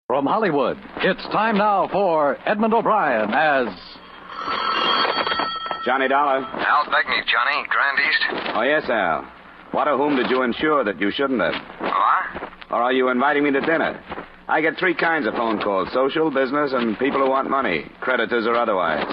From Hollywood, it's time now for Edmund O'Brien as... Johnny Dollar. Al Begney, Johnny, Grand East. Oh, yes, Al. What or whom did you insure that you shouldn't have? What? Or are you inviting me to dinner? I get three kinds of phone calls, social, business, and people who want money, creditors or otherwise.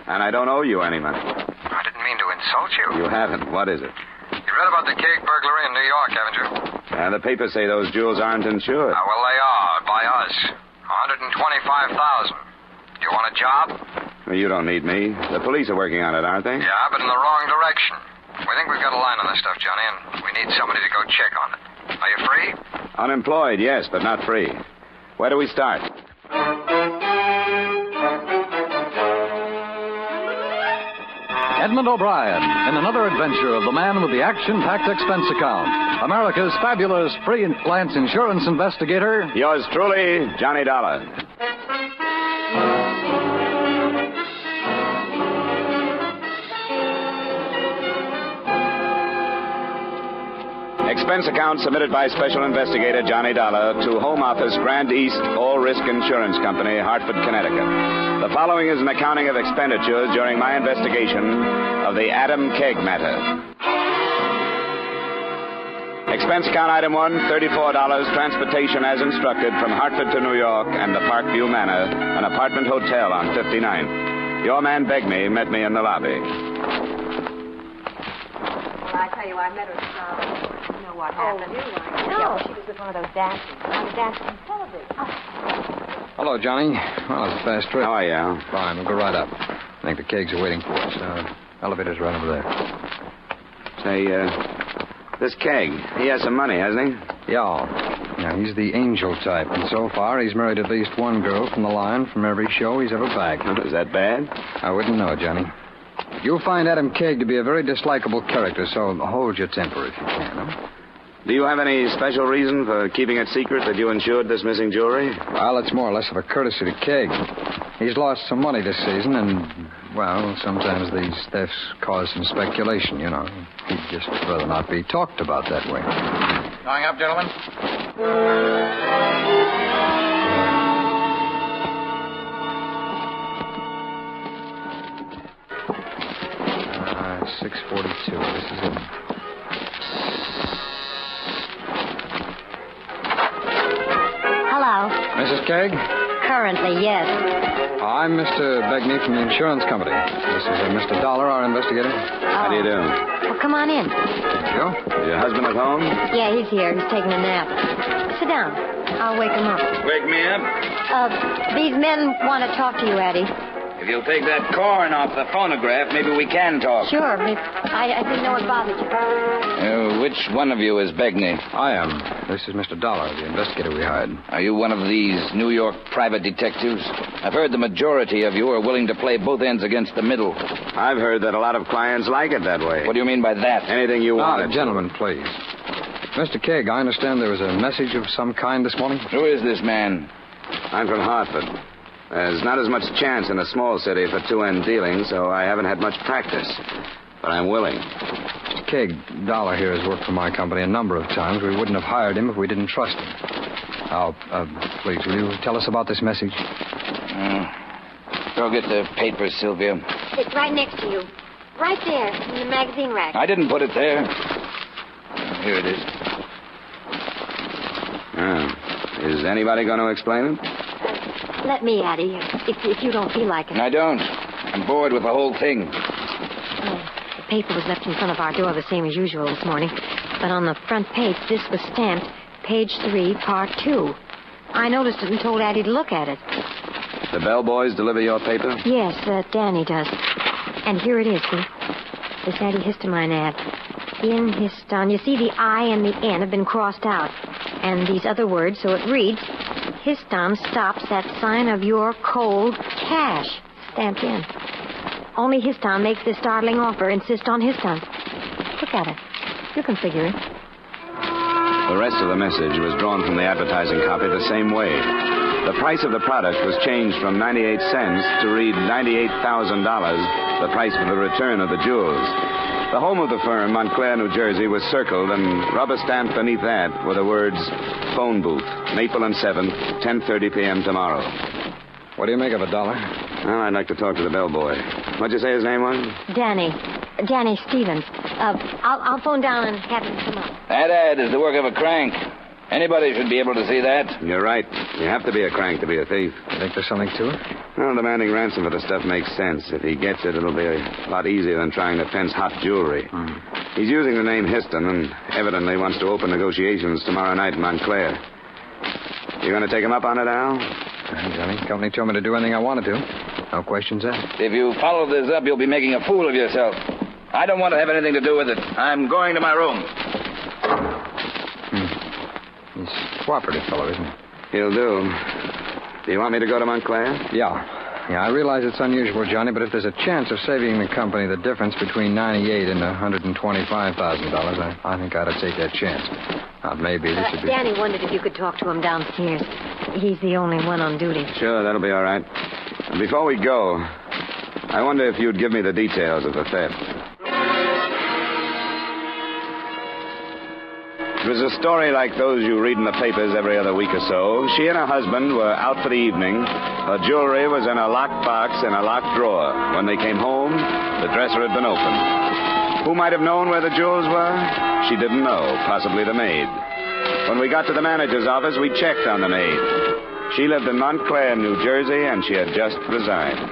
And I don't owe you any money. I didn't mean to insult you. You haven't. What is it? You read about the Kegg burglary in New York, haven't you? The papers say those jewels aren't insured. Well, they are, by us. $125,000. Do you want a job? Well, you don't need me. The police are working on it, aren't they? Yeah, but in the wrong direction. We think we've got a line on this stuff, Johnny, and we need somebody to go check on it. Are you free? Unemployed, yes, but not free. Where do we start? Edmund O'Brien in another adventure of the man with the action-packed expense account. America's fabulous freelance insurance investigator. Yours truly, Johnny Dollar. Expense account submitted by Special Investigator Johnny Dollar to Home Office, Grand East All Risk Insurance Company, Hartford, Connecticut. The following is an accounting of expenditures during my investigation of the Adam Kegg matter. Expense account item 1, $34, transportation as instructed from Hartford to New York and the Parkview Manor, an apartment hotel on 59th. Your man Begney met me in the lobby. Well, I tell you, I met her. You know what happened? No, she was with one of those dancers. I was dancing on television. Hello, Johnny. Well, it's a fast trip. How are you, Al? Fine, we'll go right up. I think the Keggs are waiting for us. Elevator's right over there. Say, this Kegg, he has some money, hasn't he? Yeah. Now, he's the angel type, and so far he's married at least one girl from the line from every show he's ever bagged. Is that bad? I wouldn't know, Johnny. You'll find Adam Kegg to be a very dislikable character, so hold your temper if you can, huh? Do you have any special reason for keeping it secret that you insured this missing jewelry? Well, it's more or less of a courtesy to Kegg. He's lost some money this season, and, well, sometimes these thefts cause some speculation, you know. He'd just rather not be talked about that way. Going up, gentlemen? 642. This is it. Hello. Mrs. Kegg? Currently, yes. I'm Mr. Begney from the insurance company. This is Mr. Dollar, our investigator. How do you do? Well, come on in. Thank you. Is your husband at home? Yeah, he's here. He's taking a nap. Sit down. I'll wake him up. Wake me up. These men want to talk to you, Addie. If you'll take that corn off the phonograph, maybe we can talk. Sure. I didn't know it bothered you. Which one of you is Begney? I am. This is Mr. Dollar, the investigator we hired. Are you one of these New York private detectives? I've heard the majority of you are willing to play both ends against the middle. I've heard that a lot of clients like it that way. What do you mean by that? Anything you want. Gentlemen, please. Mr. Kegg, I understand there was a message of some kind this morning. Who is this man? I'm from Hartford. There's not as much chance in a small city for two-end dealing, so I haven't had much practice. But I'm willing. Mr. Kegg, Dollar here has worked for my company a number of times. We wouldn't have hired him if we didn't trust him. Now, please, will you tell us about this message? Go get the papers, Sylvia. It's right next to you. Right there, in the magazine rack. I didn't put it there. Here it is. Is anybody going to explain it? Let me, Addie, if you don't feel like it. I don't. I'm bored with the whole thing. The paper was left in front of our door the same as usual this morning. But on the front page, this was stamped, page 3, part 2. I noticed it and told Addie to look at it. The bellboys deliver your paper? Yes, Danny does. And here it is, see? This antihistamine ad. In histon. You see, the I and the N have been crossed out. And these other words, so it reads, Histon stops that sign of your cold cash. Stamped in. Only Histon makes this startling offer. Insist on Histon. Look at it. You can figure it. The rest of the message was drawn from the advertising copy the same way. The price of the product was changed from 98 cents to read $98,000, the price for the return of the jewels. The home of the firm, Montclair, New Jersey, was circled, and rubber-stamped beneath that were the words, phone booth, Maple and 7th, 10:30 p.m. tomorrow. What do you make of it, Dollar? Well, I'd like to talk to the bellboy. What'd you say his name was? Danny Stevens. I'll phone down and have him come up. That ad is the work of a crank. Anybody should be able to see that. You're right. You have to be a crank to be a thief. You think there's something to it? Well, demanding ransom for the stuff makes sense. If he gets it, it'll be a lot easier than trying to fence hot jewelry. He's using the name Histon and evidently wants to open negotiations tomorrow night in Montclair. You going to take him up on it, Al? Johnny, company told me to do anything I wanted to. No questions asked. If you follow this up, you'll be making a fool of yourself. I don't want to have anything to do with it. I'm going to my room. He's a cooperative fellow, isn't he? He'll do. Do you want me to go to Montclair? Yeah, I realize it's unusual, Johnny, but if there's a chance of saving the company the difference between $98,000 and $125,000, I think I ought to take that chance. Now, maybe this would be... Danny wondered if you could talk to him downstairs. He's the only one on duty. Sure, that'll be all right. And before we go, I wonder if you'd give me the details of the theft. It was a story like those you read in the papers every other week or so. She and her husband were out for the evening. Her jewelry was in a locked box in a locked drawer. When they came home, the dresser had been opened. Who might have known where the jewels were? She didn't know, possibly the maid. When we got to the manager's office, we checked on the maid. She lived in Montclair, New Jersey, and she had just resigned.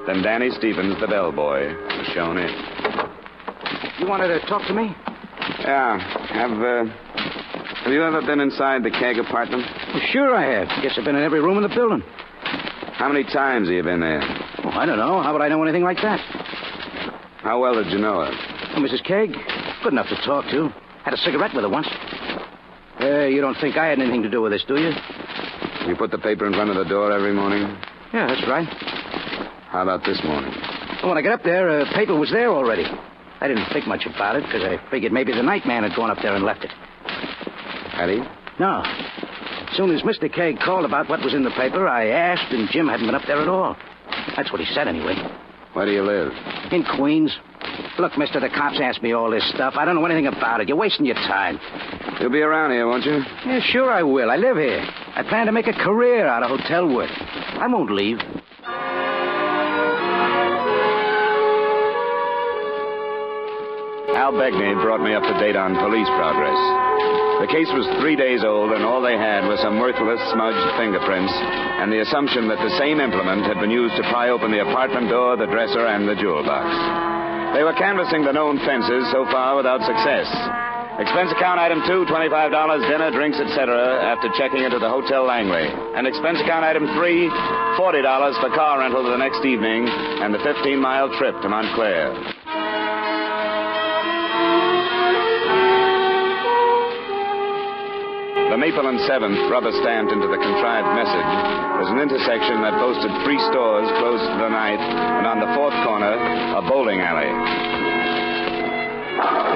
Then Danny Stevens, the bellboy, was shown in. You wanted to talk to me? Yeah. Have you ever been inside the Kegg apartment? Well, sure I have. Guess I've been in every room in the building. How many times have you been there? Oh, I don't know. How would I know anything like that? How well did you know her? Oh, Mrs. Kegg? Good enough to talk to. Had a cigarette with her once. You don't think I had anything to do with this, do you? You put the paper in front of the door every morning? Yeah, that's right. How about this morning? Well, when I got up there, paper was there already. I didn't think much about it because I figured maybe the night man had gone up there and left it. Had he? No. As soon as Mr. Kegg called about what was in the paper, I asked, and Jim hadn't been up there at all. That's what he said, anyway. Where do you live? In Queens. Look, mister, the cops asked me all this stuff. I don't know anything about it. You're wasting your time. You'll be around here, won't you? Yeah, sure I will. I live here. I plan to make a career out of hotel work. I won't leave. Al Begney brought me up to date on police progress. The case was 3 days old, and all they had was some worthless, smudged fingerprints and the assumption that the same implement had been used to pry open the apartment door, the dresser, and the jewel box. They were canvassing the known fences so far without success. Expense account item 2, $25, dinner, drinks, etc., after checking into the Hotel Langley. And expense account item 3, $40 for car rental the next evening and the 15-mile trip to Montclair. The Maple and 7th, rubber-stamped into the contrived message, was an intersection that boasted 3 stores closed to the night, and on the 4th corner, a bowling alley.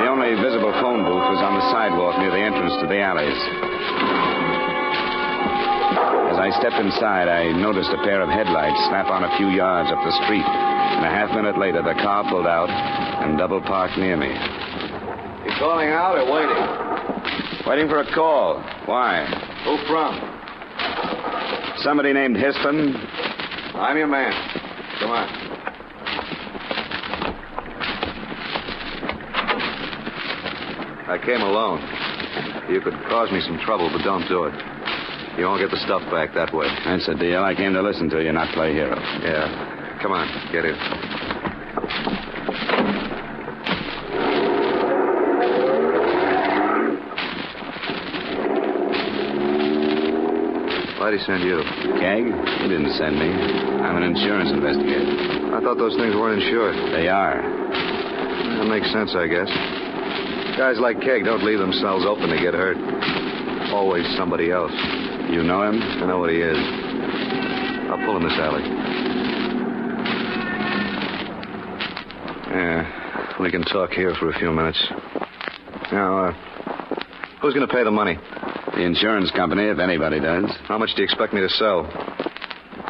The only visible phone booth was on the sidewalk near the entrance to the alleys. As I stepped inside, I noticed a pair of headlights snap on a few yards up the street, and a half-minute later, the car pulled out and double-parked near me. You calling out or waiting? Waiting for a call. Why? Who from? Somebody named Histon. I'm your man. Come on. I came alone. You could cause me some trouble, but don't do it. You won't get the stuff back that way. That's the deal. I came to listen to you, not play hero. Yeah. Come on, get in. Why'd he send you? Kegg? He didn't send me. I'm an insurance investigator. I thought those things weren't insured. They are. That makes sense, I guess. Guys like Kegg don't leave themselves open to get hurt. Always somebody else. You know him? I know what he is. I'll pull in this alley. Yeah, we can talk here for a few minutes. Now, who's going to pay the money? The insurance company, if anybody does. How much do you expect me to sell?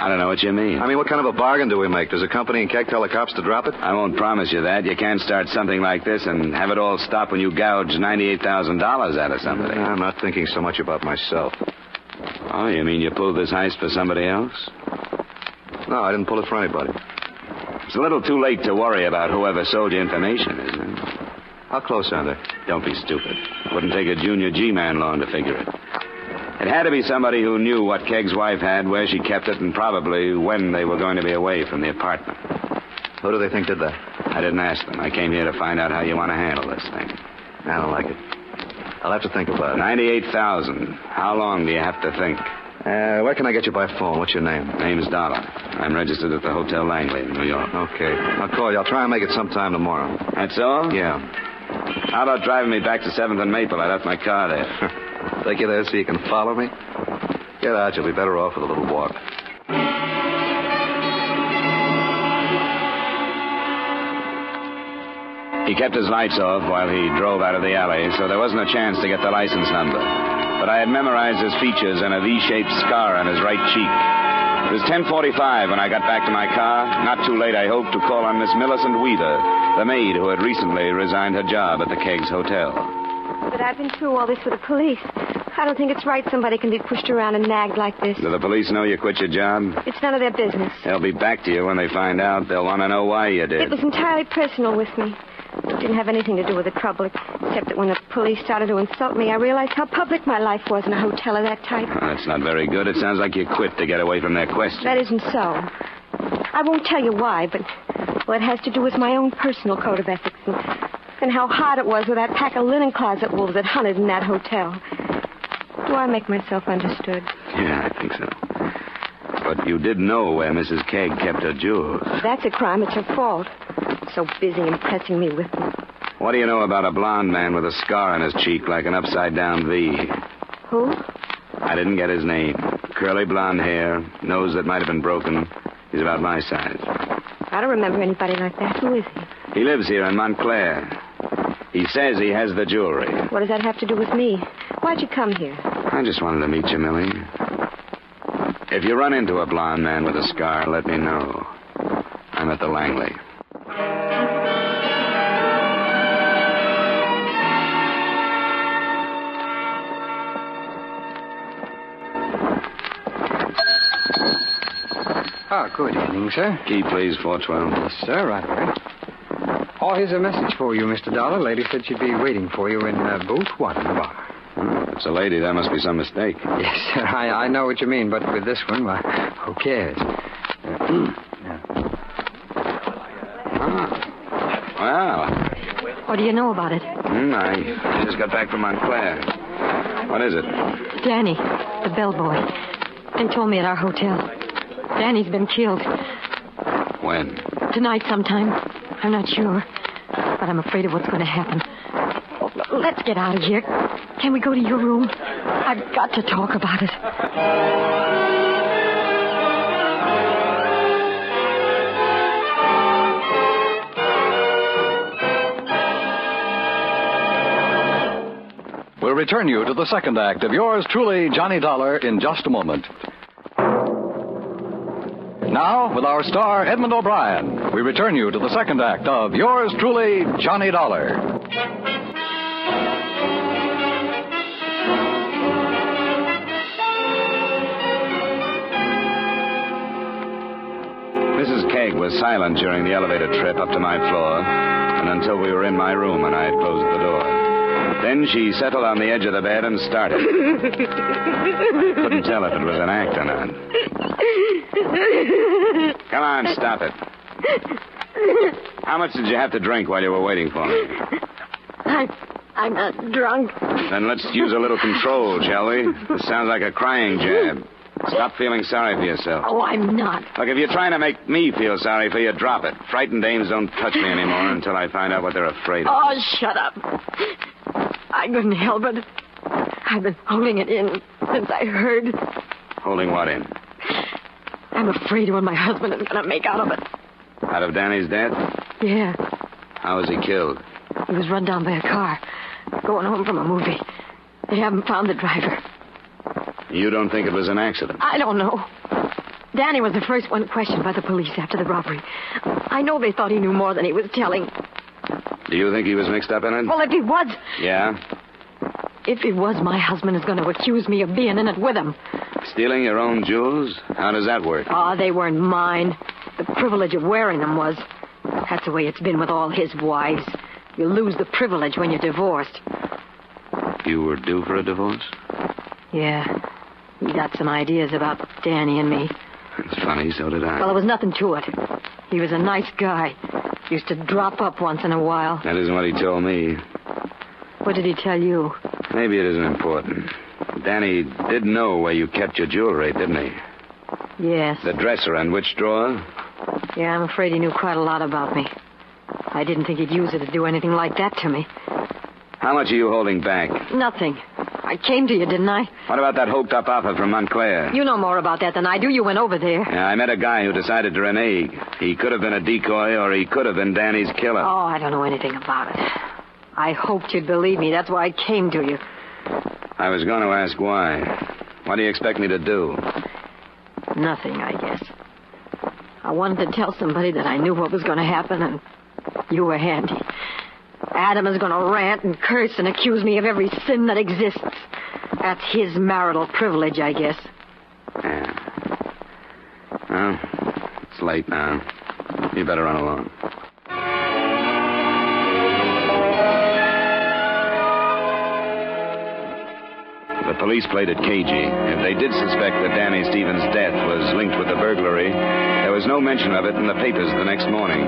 I don't know what you mean. I mean, what kind of a bargain do we make? Does the company and Kegg tell the cops to drop it? I won't promise you that. You can't start something like this and have it all stop when you gouge $98,000 out of somebody. I'm not thinking so much about myself. Oh, you mean you pulled this heist for somebody else? No, I didn't pull it for anybody. It's a little too late to worry about whoever sold you information, isn't it? How close are they? Don't be stupid. Wouldn't take a junior G-man long to figure it. It had to be somebody who knew what Kegg's wife had, where she kept it, and probably when they were going to be away from the apartment. Who do they think did that? I didn't ask them. I came here to find out how you want to handle this thing. I don't like it. I'll have to think about it. $98,000. How long do you have to think? Where can I get you by phone? What's your name? Name's Dollar. I'm registered at the Hotel Langley in New York. Okay. I'll call you. I'll try and make it sometime tomorrow. That's all? Yeah. How about driving me back to 7th and Maple? I left my car there. Take you there so you can follow me? Get out. You'll be better off with a little walk. He kept his lights off while he drove out of the alley, so there wasn't a chance to get the license number. But I had memorized his features and a V-shaped scar on his right cheek. It was 10:45 when I got back to my car. Not too late, I hoped, to call on Miss Millicent Weaver, the maid who had recently resigned her job at the Kegg's Hotel. But I've been through all this with the police. I don't think it's right somebody can be pushed around and nagged like this. Do the police know you quit your job? It's none of their business. They'll be back to you when they find out. They'll want to know why you did. It was entirely personal with me. It didn't have anything to do with the trouble, except that when the police started to insult me, I realized how public my life was in a hotel of that type. Oh, that's not very good. It sounds like you quit to get away from their questions. That isn't so. I won't tell you why, but, well, it has to do with my own personal code of ethics and how hard it was with that pack of linen closet wolves that hunted in that hotel. Do I make myself understood? Yeah, I think so. But you did know where Mrs. Kegg kept her jewels. If that's a crime, it's her fault. So busy impressing me with them. What do you know about a blonde man with a scar on his cheek like an upside-down V? Who? I didn't get his name. Curly blonde hair, nose that might have been broken. He's about my size. I don't remember anybody like that. Who is he? He lives here in Montclair. He says he has the jewelry. What does that have to do with me? Why'd you come here? I just wanted to meet you, Millie. If you run into a blonde man with a scar, let me know. I'm at the Langley. Good evening, sir. Key, please, 412. Yes, sir, right away. Oh, here's a message for you, Mr. Dollar. Lady said she'd be waiting for you in booth 1 in the bar. Oh, if it's a lady, there must be some mistake. Yes, sir, I know what you mean, but with this one, why, who cares? Wow. What do you know about it? I just got back from Montclair. What is it? Danny, the bellboy, and told me at our hotel. Danny's been killed. When? Tonight sometime. I'm not sure. But I'm afraid of what's going to happen. Let's get out of here. Can we go to your room? I've got to talk about it. We'll return you to the second act of yours truly, Johnny Dollar, in just a moment. Now, with our star, Edmund O'Brien, we return you to the second act of yours truly, Johnny Dollar. Mrs. Kegg was silent during the elevator trip up to my floor and until we were in my room and I had closed the door. Then she settled on the edge of the bed and started. I couldn't tell if it was an act or not. Come on, stop it. How much did you have to drink while you were waiting for me? I'm not drunk. Then let's use a little control, shall we? This sounds like a crying jab. Stop feeling sorry for yourself. Oh, I'm not. Look, if you're trying to make me feel sorry for you, drop it. Frightened dames don't touch me anymore until I find out what they're afraid of. Oh, shut up. I couldn't help it. I've been holding it in since I heard. Holding what in? I'm afraid what my husband is going to make out of it. Out of Danny's death? Yeah. How was he killed? He was run down by a car, going home from a movie. They haven't found the driver. You don't think it was an accident? I don't know. Danny was the first one questioned by the police after the robbery. I know they thought he knew more than he was telling. Do you think he was mixed up in it? Well, if he was... Yeah? If he was, my husband is going to accuse me of being in it with him. Stealing your own jewels? How does that work? Oh, they weren't mine. The privilege of wearing them was. That's the way it's been with all his wives. You lose the privilege when you're divorced. You were due for a divorce? Yeah. He got some ideas about Danny and me. It's funny, so did I. Well, there was nothing to it. He was a nice guy. Used to drop up once in a while. That isn't what he told me. What did he tell you? Maybe it isn't important. Danny did know where you kept your jewelry, didn't he? Yes. The dresser and which drawer? Yeah, I'm afraid he knew quite a lot about me. I didn't think he'd use it to do anything like that to me. How much are you holding back? Nothing. I came to you, didn't I? What about that hoped-up offer from Montclair? You know more about that than I do. You went over there. Yeah, I met a guy who decided to renege. He could have been a decoy, or he could have been Danny's killer. Oh, I don't know anything about it. I hoped you'd believe me. That's why I came to you. I was going to ask why. What do you expect me to do? Nothing, I guess. I wanted to tell somebody that I knew what was going to happen, and you were handy. Adam is going to rant and curse and accuse me of every sin that exists. That's his marital privilege, I guess. Yeah. Well, it's late now. You better run along. The police played it cagey. If they did suspect that Danny Stevens' death was linked with the burglary, there was no mention of it in the papers the next morning.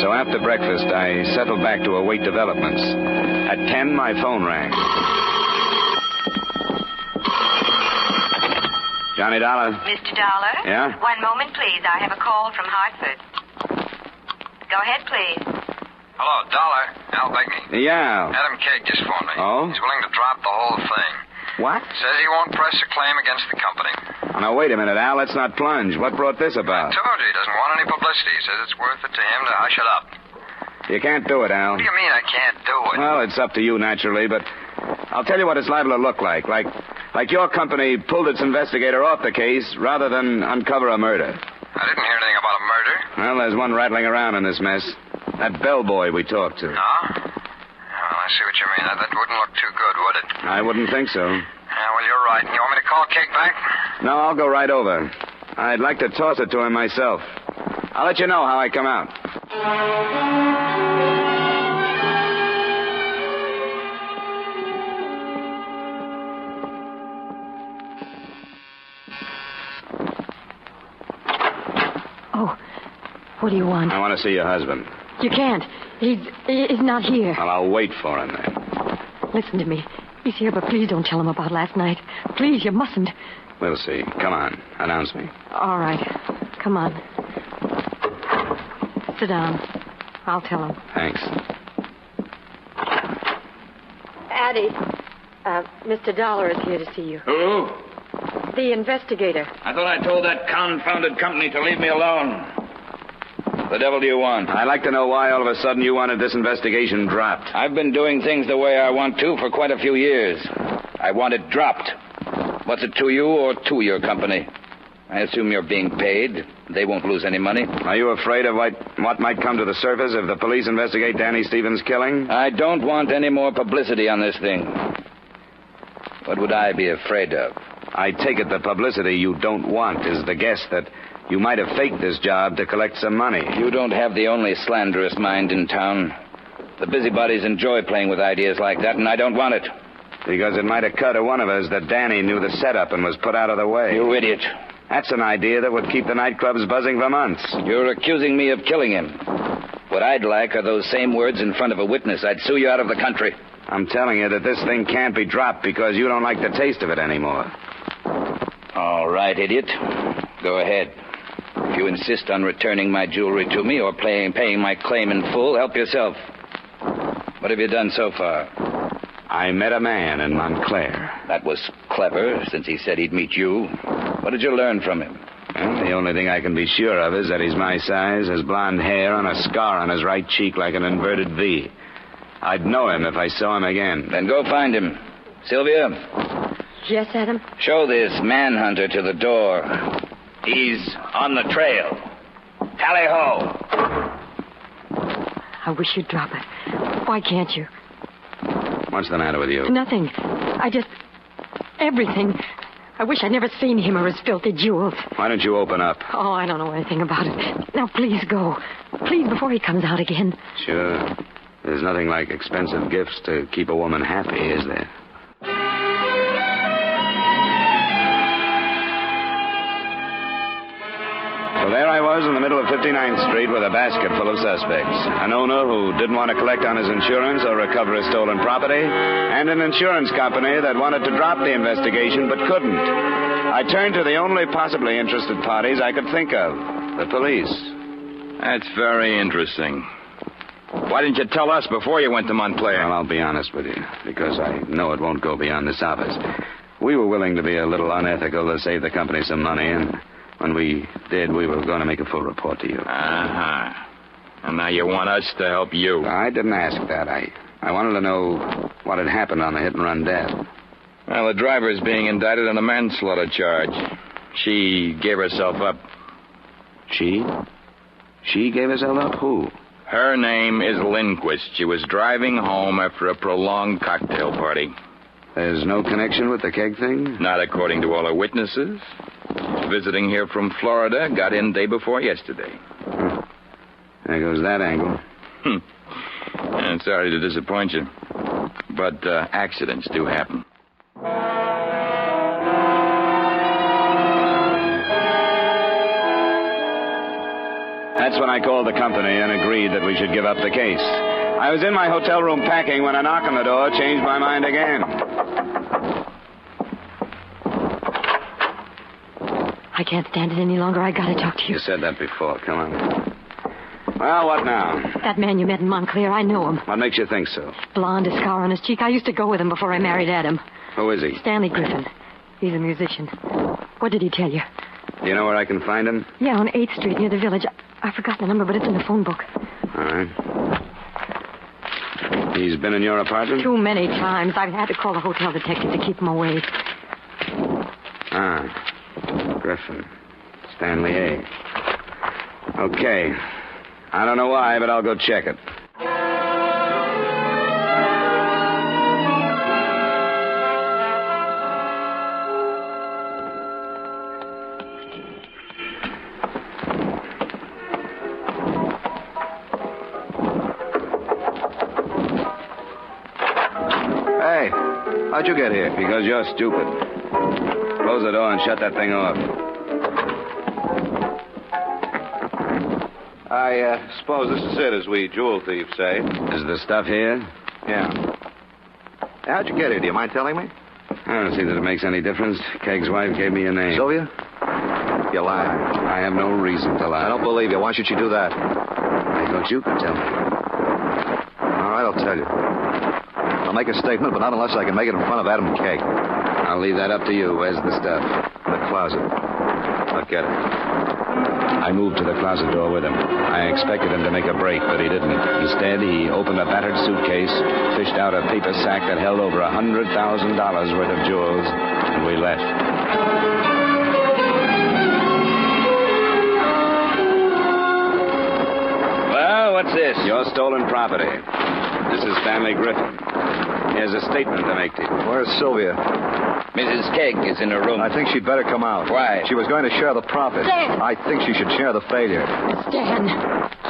So after breakfast, I settled back to await developments. At 10, my phone rang. Johnny Dollar. Mr. Dollar? Yeah? 1 moment, please. I have a call from Hartford. Go ahead, please. Hello, Dollar. Al Begney. Yeah. Adam Kegg just phoned me. Oh? He's willing to drop the whole thing. What? Says he won't press a claim against the company. Oh, now, wait a minute, Al. Let's not plunge. What brought this about? I told you he doesn't want any publicity. He says it's worth it to him to hush it up. You can't do it, Al. What do you mean I can't do it? Well, it's up to you, naturally, but I'll tell you what it's liable to look like. Like your company pulled its investigator off the case rather than uncover a murder. I didn't hear anything about a murder. Well, there's one rattling around in this mess. That bellboy we talked to. No? Well, I see what you mean. That wouldn't look too good, would it? I wouldn't think so. Yeah, well, you're right. You want me to call Kegg back? No, I'll go right over. I'd like to toss it to him myself. I'll let you know how I come out. Oh, what do you want? I want to see your husband. You can't. He's not here. Well, I'll wait for him then. Listen to me. He's here, but please don't tell him about last night. Please, you mustn't. We'll see. Come on. Announce me. All right. Come on. Sit down. I'll tell him. Thanks. Addie, Mr. Dollar is here to see you. Who? The investigator. I thought I told that confounded company to leave me alone. The devil do you want? I'd like to know why all of a sudden you wanted this investigation dropped. I've been doing things the way I want to for quite a few years. I want it dropped. What's it to you or to your company? I assume you're being paid. They won't lose any money. Are you afraid of what might come to the surface if the police investigate Danny Stevens' killing? I don't want any more publicity on this thing. What would I be afraid of? I take it the publicity you don't want is the guess that you might have faked this job to collect some money. You don't have the only slanderous mind in town. The busybodies enjoy playing with ideas like that, and I don't want it. Because it might occur to one of us that Danny knew the setup and was put out of the way. You idiot. That's an idea that would keep the nightclubs buzzing for months. You're accusing me of killing him. What I'd like are those same words in front of a witness. I'd sue you out of the country. I'm telling you that this thing can't be dropped because you don't like the taste of it anymore. All right, idiot. Go ahead. If you insist on returning my jewelry to me or paying my claim in full, help yourself. What have you done so far? I met a man in Montclair. That was clever, since he said he'd meet you. What did you learn from him? Well, the only thing I can be sure of is that he's my size, has blonde hair, and a scar on his right cheek like an inverted V. I'd know him if I saw him again. Then go find him. Sylvia? Yes, Adam? Show this manhunter to the door. He's on the trail. Tally-ho. I wish you'd drop it. Why can't you? What's the matter with you? Nothing. Everything. I wish I'd never seen him or his filthy jewels. Why don't you open up? Oh, I don't know anything about it. Now, please go. Please, before he comes out again. Sure. There's nothing like expensive gifts to keep a woman happy, is there? So there I was in the middle of 59th Street with a basket full of suspects. An owner who didn't want to collect on his insurance or recover his stolen property, and an insurance company that wanted to drop the investigation but couldn't. I turned to the only possibly interested parties I could think of, the police. That's very interesting. Why didn't you tell us before you went to Montclair? Well, I'll be honest with you, because I know it won't go beyond this office. We were willing to be a little unethical to save the company some money, and when we did, we were going to make a full report to you. Uh-huh. And now you want us to help you. I didn't ask that. I wanted to know what had happened on the hit-and-run death. Well, the driver's being indicted on a manslaughter charge. She gave herself up. She? She gave herself up? Who? Her name is Lindquist. She was driving home after a prolonged cocktail party. There's no connection with the Kegg thing? Not according to all her witnesses. She's visiting here from Florida. Got in day before yesterday. There goes that angle. I'm sorry to disappoint you. But accidents do happen. That's when I called the company and agreed that we should give up the case. I was in my hotel room packing when a knock on the door changed my mind again. I can't stand it any longer. I gotta talk to you. You said that before. Come on. Well, what now? That man you met in Montclair, I know him. What makes you think so? Blonde, a scar on his cheek. I used to go with him before I married Adam. Who is he? Stanley Griffin. He's a musician. What did he tell you? Do you know where I can find him? Yeah, on 8th Street near the village. I forgot the number, but it's in the phone book. All right. He's been in your apartment? Too many times. I've had to call the hotel detective to keep him away. Griffin. Stanley A. Okay. I don't know why, but I'll go check it. Hey, how'd you get here? Because you're stupid. Close the door and shut that thing off. I suppose this is it, as we jewel thieves say. Is the stuff here? Yeah. How'd you get here? Do you mind telling me? I don't see that it makes any difference. Kegg's wife gave me a name. Sylvia? You're lying. I have no reason to lie. I don't believe you. Why should you do that? I thought you could tell me. All right, I'll tell you. I'll make a statement, but not unless I can make it in front of Adam Kegg. I'll leave that up to you. Where's the stuff? In the closet. I'll get it. I moved to the closet door with him. I expected him to make a break, but he didn't. Instead, he opened a battered suitcase, fished out a paper sack that held over $100,000 worth of jewels, and we left. Well, what's this? Your stolen property. This is Stanley Griffin. He has a statement to make to you. Where's Sylvia? Mrs. Kegg is in her room. I think she'd better come out. Why? She was going to share the profit. Stan! I think she should share the failure. Stan,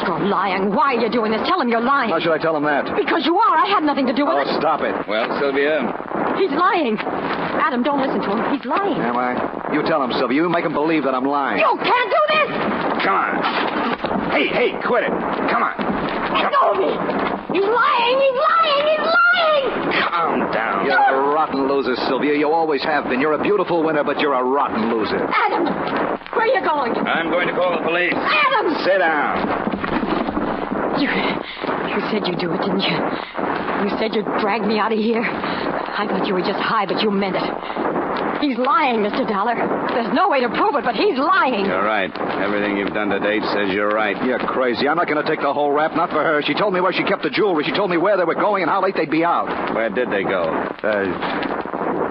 you're lying. Why are you doing this? Tell him you're lying. How should I tell him that? Because you are. I had nothing to do with it. Oh, stop it. Well, Sylvia? He's lying. Adam, don't listen to him. He's lying. Am I? You tell him, Sylvia. You make him believe that I'm lying. You can't do this! Come on. Hey, quit it. Come on. Let go of me! He's lying! He's lying! He's lying! Calm down. You're a rotten loser, Sylvia. You always have been. You're a beautiful winner, but you're a rotten loser. Adam! Where are you going? I'm going to call the police. Adam! Sit down. You said you'd do it, didn't you? You said you'd drag me out of here. I thought you were just high, but you meant it. He's lying, Mr. Dollar. There's no way to prove it, but he's lying. You're right. Everything you've done to date says you're right. You're crazy. I'm not going to take the whole rap, not for her. She told me where she kept the jewelry. She told me where they were going and how late they'd be out. Where did they go?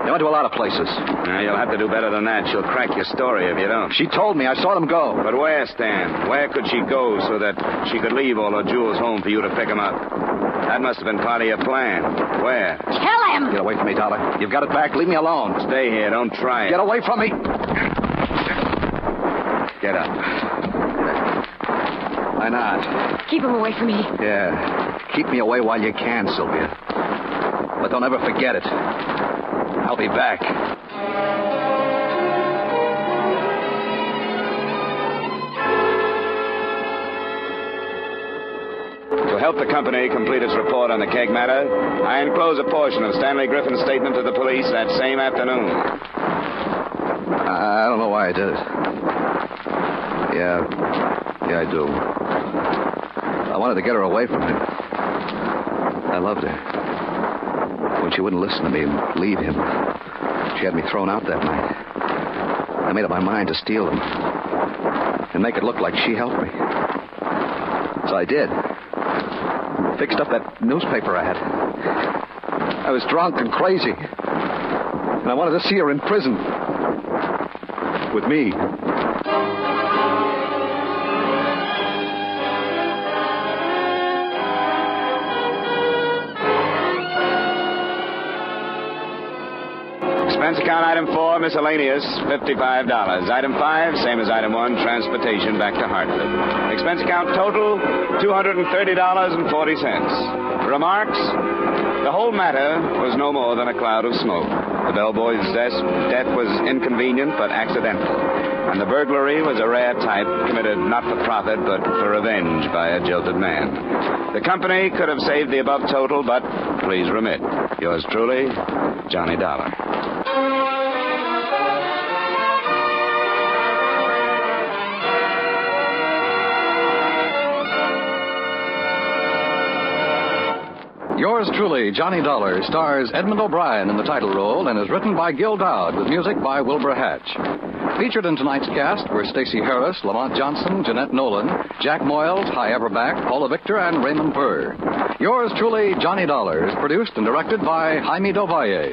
They went to a lot of places. Now, you'll have to do better than that. She'll crack your story if you don't. She told me. I saw them go. But where, Stan? Where could she go so that she could leave all her jewels home for you to pick them up? That must have been part of your plan. Where? Kill him! Get away from me, Dollar. You've got it back. Leave me alone. Stay here. Don't try it. Get away from me. Get up. Why not? Keep him away from me. Yeah. Keep me away while you can, Sylvia. But don't ever forget it. I'll be back. To help the company complete its report on the Kegg matter, I enclose a portion of Stanley Griffin's statement to the police that same afternoon. I don't know why I did it. Yeah, I do. I wanted to get her away from him. I loved her. When she wouldn't listen to me and leave him, she had me thrown out that night. I made up my mind to steal them and make it look like she helped me. So I did. Fixed up that newspaper I had. I was drunk and crazy. And I wanted to see her in prison. With me. Expense account item 4, miscellaneous, $55. Item 5, same as item 1, transportation back to Hartford. Expense account total, $230.40. Remarks? The whole matter was no more than a cloud of smoke. The bellboy's death was inconvenient but accidental. And the burglary was a rare type committed not for profit but for revenge by a jilted man. The company could have saved the above total, but please remit. Yours truly, Johnny Dollar. Yours truly, Johnny Dollar, stars Edmund O'Brien in the title role and is written by Gil Dowd with music by Wilbur Hatch. Featured in tonight's cast were Stacey Harris, Lamont Johnson, Jeanette Nolan, Jack Moyles, Hy Everback, Paula Victor, and Raymond Burr. Yours truly, Johnny Dollar, is produced and directed by Jaime Del Valle.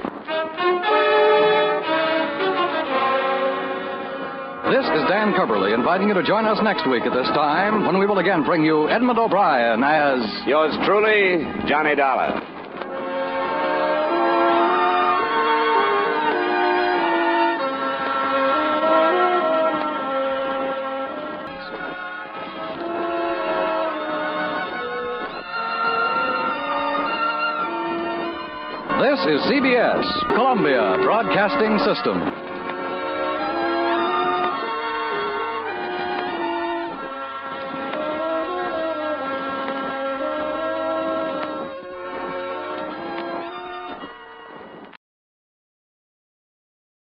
This is Dan Coverly inviting you to join us next week at this time when we will again bring you Edmund O'Brien as... Yours truly, Johnny Dollar. This is CBS, Columbia Broadcasting System.